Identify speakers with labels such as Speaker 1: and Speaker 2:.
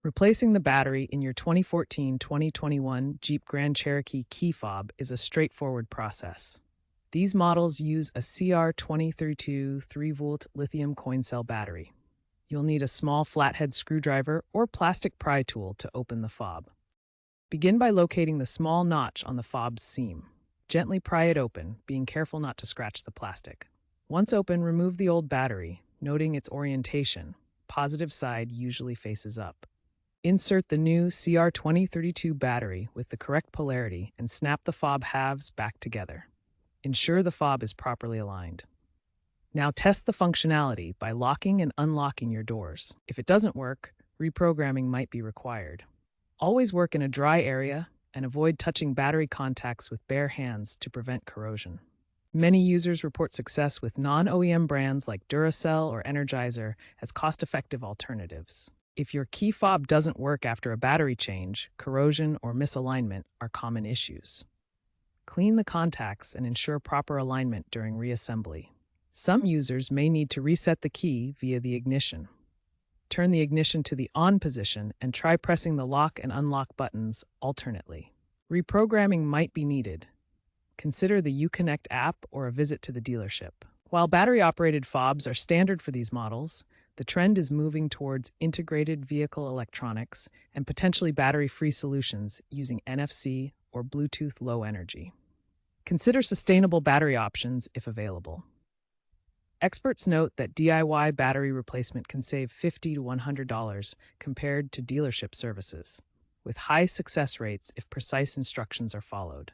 Speaker 1: Replacing the battery in your 2014-2021 Jeep Grand Cherokee key fob is a straightforward process. These models use a CR2032 3-volt lithium coin cell battery. You'll need a small flathead screwdriver or plastic pry tool to open the fob. Begin by locating the small notch on the fob's seam. Gently pry it open, being careful not to scratch the plastic. Once open, remove the old battery, noting its orientation. Positive side usually faces up. Insert the new CR2032 battery with the correct polarity and snap the fob halves back together. Ensure the fob is properly aligned. Now test the functionality by locking and unlocking your doors. If it doesn't work, reprogramming might be required. Always work in a dry area and avoid touching battery contacts with bare hands to prevent corrosion. Many users report success with non-OEM brands like Duracell or Energizer as cost-effective alternatives. If your key fob doesn't work after a battery change, corrosion or misalignment are common issues. Clean the contacts and ensure proper alignment during reassembly. Some users may need to reset the key via the ignition. Turn the ignition to the on position and try pressing the lock and unlock buttons alternately. Reprogramming might be needed. Consider the Uconnect app or a visit to the dealership. While battery-operated fobs are standard for these models, the trend is moving towards integrated vehicle electronics and potentially battery-free solutions using NFC or Bluetooth Low Energy. Consider sustainable battery options if available. Experts note that DIY battery replacement can save $50 to $100 compared to dealership services, with high success rates if precise instructions are followed.